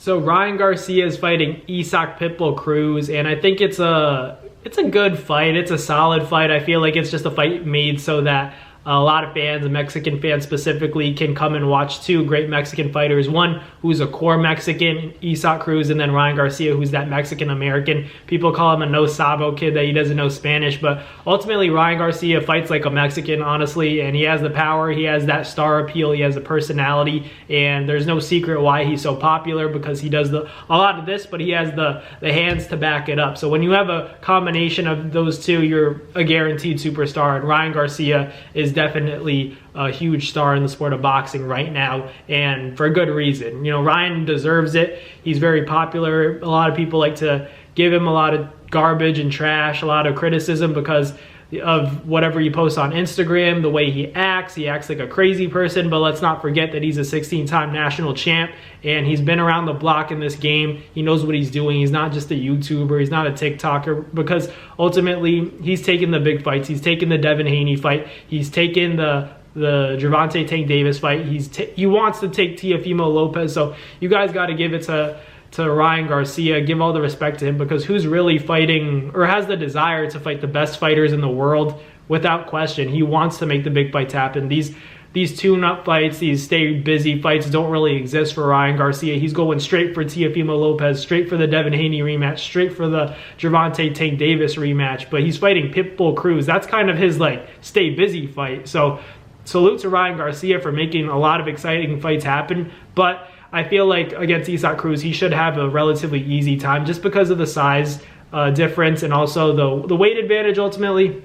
So Ryan Garcia is fighting Isaac Pitbull Cruz, and I think it's a good fight. It's a solid fight. I feel like it's just a fight made so that a lot of fans, Mexican fans specifically, can come and watch two great Mexican fighters. One who's a core Mexican, Isaac Cruz, and then Ryan Garcia, who's that Mexican-American. People call him a no sabo kid, that he doesn't know Spanish, but ultimately Ryan Garcia fights like a Mexican, honestly, and he has the power, he has that star appeal, he has the personality, and there's no secret why he's so popular, because he does a lot of this, but he has the hands to back it up. So when you have a combination of those two, you're a guaranteed superstar, and Ryan Garcia is definitely a huge star in the sport of boxing right now, and for good reason. You know, Ryan deserves it. He's very popular. A lot of people like to give him a lot of garbage and trash, a lot of criticism because of whatever he posts on Instagram, the way he acts like a crazy person. But let's not forget that he's a 16-time national champ, and he's been around the block in this game. He knows what he's doing. He's not just a YouTuber, he's not a TikToker, because ultimately he's taken the big fights. He's taken the Devin Haney fight, he's taken the Gervonta Tank Davis fight, he wants to take Teofimo Lopez. So you guys got to give it to Ryan Garcia, give all the respect to him, because who's really fighting or has the desire to fight the best fighters in the world? Without question, he wants to make the big fights happen. These tune-up fights, these stay busy fights don't really exist for Ryan Garcia. He's going straight for Teofimo Lopez, straight for the Devin Haney rematch, straight for the Gervonta Tank Davis rematch, but he's fighting Pitbull Cruz. That's kind of his like stay busy fight. So salute to Ryan Garcia for making a lot of exciting fights happen, but I feel like against Isaac Cruz, he should have a relatively easy time just because of the size difference and also the weight advantage ultimately.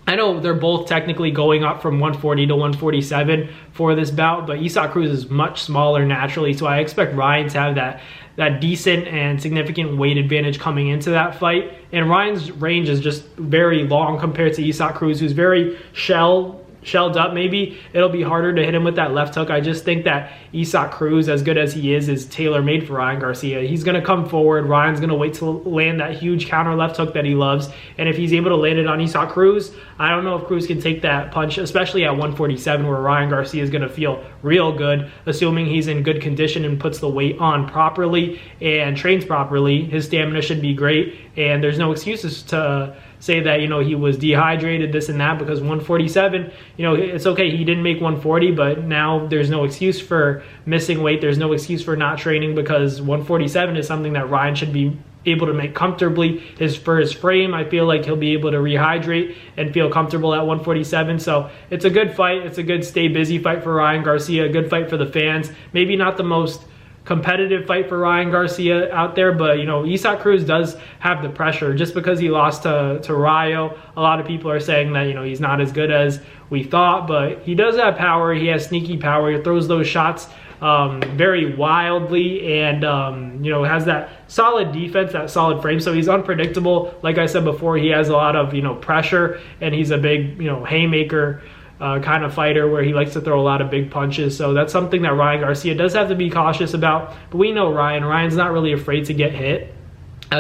I know they're both technically going up from 140 to 147 for this bout, but Isaac Cruz is much smaller naturally, so I expect Ryan to have that decent and significant weight advantage coming into that fight. And Ryan's range is just very long compared to Isaac Cruz, who's very shelled up. Maybe it'll be harder to hit him with that left hook. I just think that Isaac Cruz, as good as he is tailor-made for Ryan Garcia. He's going to come forward. Ryan's going to wait to land that huge counter left hook that he loves. And if he's able to land it on Isaac Cruz, I don't know if Cruz can take that punch, especially at 147, where Ryan Garcia is going to feel real good, assuming he's in good condition and puts the weight on properly and trains properly. His stamina should be great, and there's no excuses to say that, you know, he was dehydrated, this and that, because 147, you know, it's okay, he didn't make 140, but now there's no excuse for missing weight. There's no excuse for not training, because 147 is something that Ryan should be able to make comfortably. For his frame, I feel like he'll be able to rehydrate and feel comfortable at 147. So it's a good fight. It's a good stay busy fight for Ryan Garcia, a good fight for the fans. Maybe not the most competitive fight for Ryan Garcia out there, but you know, Isaac Cruz does have the pressure just because he lost to Rayo. A lot of people are saying that, you know, he's not as good as we thought, but he does have power. He has sneaky power. He throws those shots very wildly, and you know, has that solid defense, that solid frame. So he's unpredictable. Like I said before, he has a lot of, you know, pressure, and he's a big, you know, haymaker kind of fighter where he likes to throw a lot of big punches. So that's something that Ryan Garcia does have to be cautious about. But we know Ryan's not really afraid to get hit.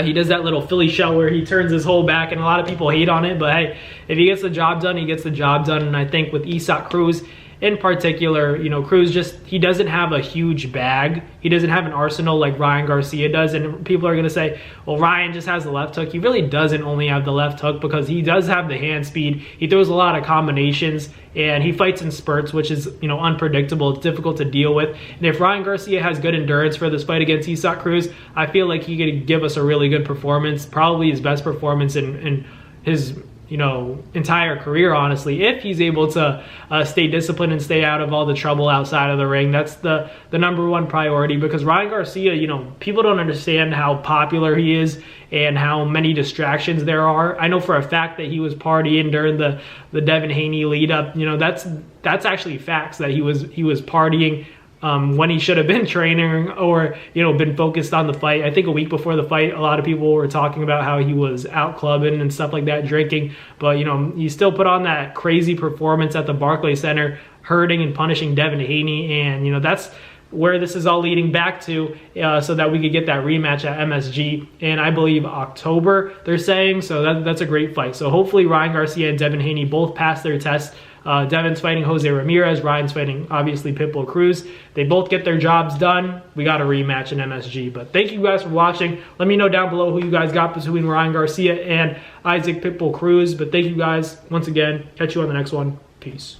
He does that little Philly shell where he turns his whole back, and a lot of people hate on it, but hey, if he gets the job done, he gets the job done. And I think with Isaac Cruz in particular, you know, Cruz he doesn't have a huge bag. He doesn't have an arsenal like Ryan Garcia does. And people are going to say, well, Ryan just has the left hook. He really doesn't only have the left hook, because he does have the hand speed. He throws a lot of combinations, and he fights in spurts, which is, you know, unpredictable. It's difficult to deal with. And if Ryan Garcia has good endurance for this fight against Isaac Cruz, I feel like he could give us a really good performance, probably his best performance in his, you know, entire career, honestly, if he's able to stay disciplined and stay out of all the trouble outside of the ring. That's the number one priority, because Ryan Garcia, you know, people don't understand how popular he is and how many distractions there are. I know for a fact that he was partying during the Devin Haney lead up. You know, that's actually facts, that he was partying when he should have been training, or, you know, been focused on the fight. I think a week before the fight, a lot of people were talking about how he was out clubbing and stuff like that, drinking. But, you know, he still put on that crazy performance at the Barclays Center, hurting and punishing Devin Haney. And, you know, that's where this is all leading back to, so that we could get that rematch at MSG in, I believe, October, they're saying. So that's a great fight. So hopefully Ryan Garcia and Devin Haney both pass their test Devin's fighting Jose Ramirez. Ryan's fighting, obviously, Pitbull Cruz. They both get their jobs done. We got a rematch in MSG. But thank you guys for watching. Let me know down below who you guys got between Ryan Garcia and Isaac Pitbull Cruz. But thank you guys once again. Catch you on the next one. Peace.